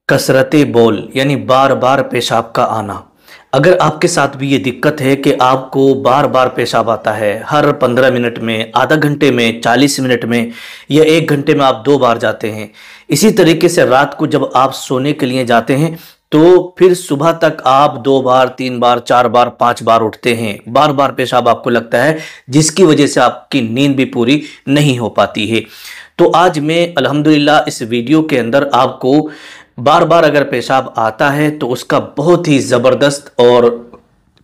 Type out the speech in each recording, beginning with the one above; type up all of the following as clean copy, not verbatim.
कसरत बौल यानी बार बार पेशाब का आना। अगर आपके साथ भी ये दिक्कत है कि आपको बार बार पेशाब आता है, हर 15 मिनट में, आधा घंटे में, 40 मिनट में या 1 घंटे में आप 2 बार जाते हैं, इसी तरीके से रात को जब आप सोने के लिए जाते हैं तो फिर सुबह तक आप 2 बार, 3 बार, 4 बार, 5 बार उठते हैं, बार बार पेशाब आपको लगता है, जिसकी वजह से आपकी नींद भी पूरी नहीं हो पाती है। तो आज मैं अल्हम्दुलिल्लाह इस वीडियो के अंदर आपको बार बार अगर पेशाब आता है तो उसका बहुत ही ज़बरदस्त और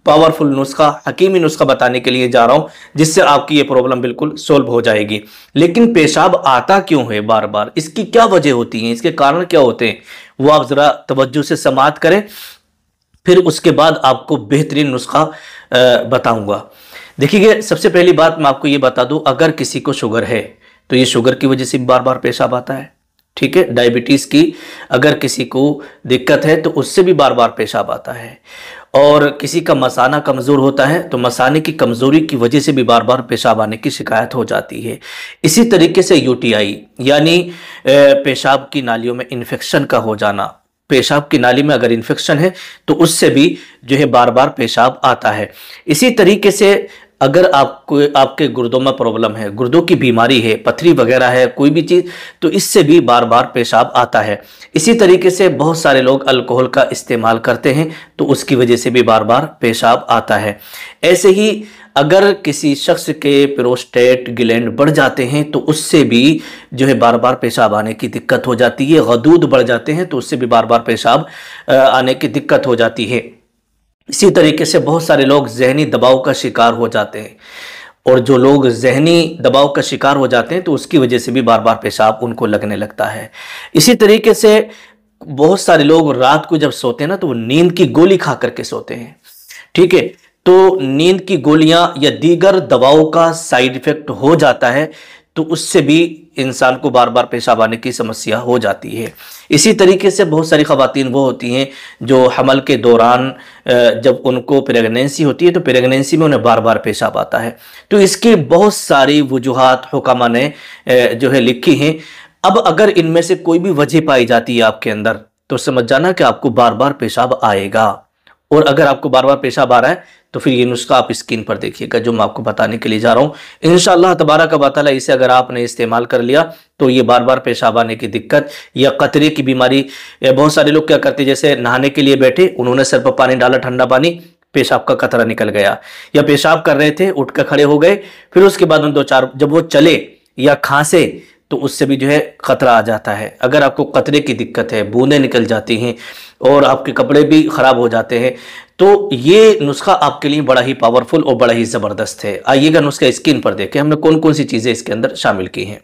पावरफुल नुस्खा, हकीमी नुस्खा बताने के लिए जा रहा हूं, जिससे आपकी ये प्रॉब्लम बिल्कुल सोल्व हो जाएगी। लेकिन पेशाब आता क्यों है बार बार, इसकी क्या वजह होती है, इसके कारण क्या होते हैं, वो आप ज़रा तवज्जो से समाअत करें, फिर उसके बाद आपको बेहतरीन नुस्खा बताऊंगा। देखिए, सबसे पहली बात मैं आपको ये बता दूं, अगर किसी को शुगर है तो ये शुगर की वजह से बार बार पेशाब आता है। ठीक है, डायबिटीज़ की अगर किसी को दिक्कत है तो उससे भी बार बार पेशाब आता है। और किसी का मसाना कमज़ोर होता है तो मसाने की कमज़ोरी की वजह से भी बार बार पेशाब आने की शिकायत हो जाती है। इसी तरीके से यूटीआई यानी पेशाब की नालियों में इन्फेक्शन का हो जाना, पेशाब की नाली में अगर इन्फेक्शन है तो उससे भी जो है बार बार पेशाब आता है। इसी तरीके से अगर आपको आपके गुर्दों में प्रॉब्लम है, गुर्दों की बीमारी है, पथरी वगैरह है, कोई भी चीज़, तो इससे भी बार बार पेशाब आता है। इसी तरीके से बहुत सारे लोग अल्कोहल का इस्तेमाल करते हैं तो उसकी वजह से भी बार बार पेशाब आता है। ऐसे ही अगर किसी शख्स के प्रोस्टेट ग्लैंड बढ़ जाते हैं तो उससे भी जो है बार बार पेशाब आने की दिक्कत हो जाती है। गदूद बढ़ जाते हैं तो उससे भी बार बार पेशाब आने की दिक्कत हो जाती है। इसी तरीके से बहुत सारे लोग जहनी दबाव का शिकार हो जाते हैं, और जो लोग जहनी दबाव का शिकार हो जाते हैं तो उसकी वजह से भी बार बार पेशाब उनको लगने लगता है। इसी तरीके से बहुत सारे लोग रात को जब सोते हैं ना तो वो नींद की गोली खा करके सोते हैं। ठीक है, तो नींद की गोलियां या दीगर दवाओं का साइड इफेक्ट हो जाता है तो उससे भी इंसान को बार बार पेशाब आने की समस्या हो जाती है। इसी तरीके से बहुत सारी ख़वातीन वो होती हैं जो हमल के दौरान जब उनको प्रेगनेंसी होती है तो प्रेगनेंसी में उन्हें बार बार पेशाब आता है। तो इसकी बहुत सारी वजूहात हुकामा ने जो है लिखी हैं। अब अगर इनमें से कोई भी वजह पाई जाती है आपके अंदर तो समझ जाना कि आपको बार बार पेशाब आएगा। और अगर आपको बार बार पेशाब आ रहा है तो फिर ये नुस्खा आप स्क्रीन पर देखिएगा जो मैं आपको बताने के लिए जा रहा हूँ। इंशाअल्लाह तबारक व तआला इसे अगर आपने इस्तेमाल कर लिया तो ये बार बार पेशाब आने की दिक्कत या कतरे की बीमारी, बहुत सारे लोग क्या करते हैं, जैसे नहाने के लिए बैठे, उन्होंने सर पर पानी डाला, ठंडा पानी, पेशाब का कतरा निकल गया, या पेशाब कर रहे थे उठ कर खड़े हो गए, फिर उसके बाद उन 2-4 जब वो चले या खांसे तो उससे भी जो है खतरा आ जाता है। अगर आपको कतरे की दिक्कत है, बूंदें निकल जाती हैं और आपके कपड़े भी ख़राब हो जाते हैं, तो ये नुस्खा आपके लिए बड़ा ही पावरफुल और बड़ा ही ज़बरदस्त है। आइएगा नुस्खा स्क्रीन पर देखें हमने कौन कौन सी चीज़ें इसके अंदर शामिल की हैं।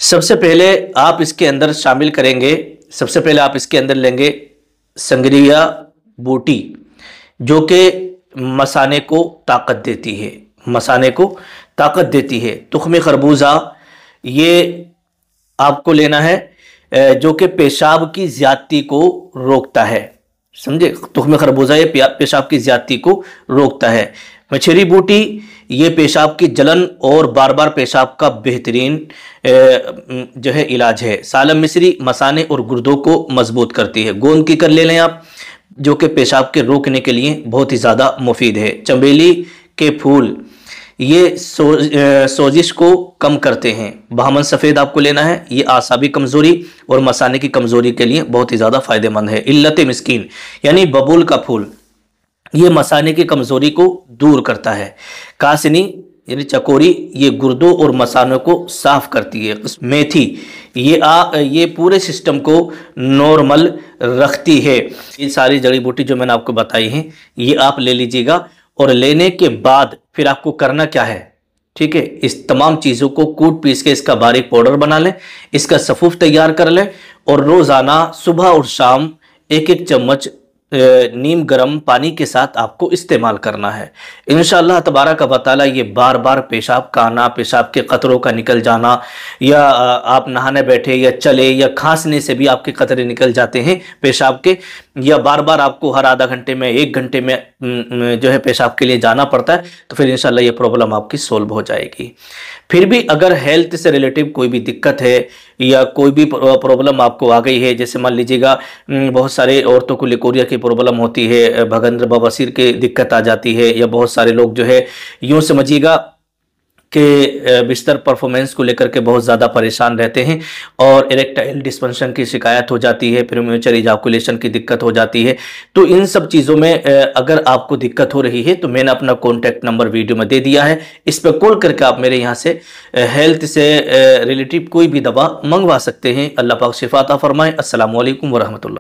सबसे पहले आप इसके अंदर शामिल करेंगे, सबसे पहले आप इसके अंदर लेंगे संगरिया बूटी, जो कि मसाने को ताकत देती है, मसाने को ताकत देती है। तुख्म खरबूजा ये आपको लेना है जो कि पेशाब की ज़्यादती को रोकता है, समझे। तुख्म खरबूजा ये पेशाब की ज़्यादती को रोकता है। मछरी बूटी ये पेशाब की जलन और बार बार पेशाब का बेहतरीन जो है इलाज है। सालम मिस्री मसाने और गुर्दों को मजबूत करती है। गोंद की कर ले लें आप, जो कि पेशाब के रोकने के लिए बहुत ही ज़्यादा मुफीद है। चमेली के फूल ये सोजिश को कम करते हैं। बहमन सफ़ेद आपको लेना है, ये आसाबी कमज़ोरी और मसाने की कमज़ोरी के लिए बहुत ही ज़्यादा फ़ायदेमंद है। इल्लत मिस्कीन यानी बबूल का फूल, ये मसाने की कमज़ोरी को दूर करता है। कासनी यानी चकोरी ये गुर्दों और मसानों को साफ़ करती है। मेथी ये पूरे सिस्टम को नॉर्मल रखती है। ये सारी जड़ी बूटी जो मैंने आपको बताई हैं ये आप ले लीजिएगा, और लेने के बाद फिर आपको करना क्या है, ठीक है, इस तमाम चीज़ों को कूट पीस के इसका बारीक पाउडर बना लें, इसका सफ़ूफ तैयार कर लें, और रोज़ाना सुबह और शाम 1-1 चम्मच नीम गर्म पानी के साथ आपको इस्तेमाल करना है। इंशाअल्लाह तबारक व तआला ये बार बार पेशाब का आना, पेशाब के कतरों का निकल जाना, या आप नहाने बैठे या चले या खांसने से भी आपके कतरे निकल जाते हैं पेशाब के, या बार बार आपको हर आधा घंटे में 1 घंटे में जो है पेशाब के लिए जाना पड़ता है, तो फिर इंशाअल्लाह ये प्रॉब्लम आपकी सोल्व हो जाएगी। फिर भी अगर हेल्थ से रिलेटिव कोई भी दिक्कत है, या कोई भी प्रॉब्लम आपको आ गई है, जैसे मान लीजिएगा बहुत सारे औरतों को लिकोरिया की प्रॉब्लम होती है, भगंदर बवासीर की दिक्कत आ जाती है, या बहुत सारे लोग जो है यूँ समझिएगा के बिस्तर परफॉर्मेंस को लेकर के बहुत ज़्यादा परेशान रहते हैं और इरेक्टाइल डिस्फंक्शन की शिकायत हो जाती है, प्रीमेच्योर इजाकुलेशन की दिक्कत हो जाती है। तो इन सब चीज़ों में अगर आपको दिक्कत हो रही है तो मैंने अपना कॉन्टैक्ट नंबर वीडियो में दे दिया है, इस पर कॉल करके आप मेरे यहाँ से हेल्थ से रिलेटिव कोई भी दवा मंगवा सकते हैं। अल्लाह पाक शिफा अता फरमाए। अस्सलामु अलैकुम वरहमतुल्लाह।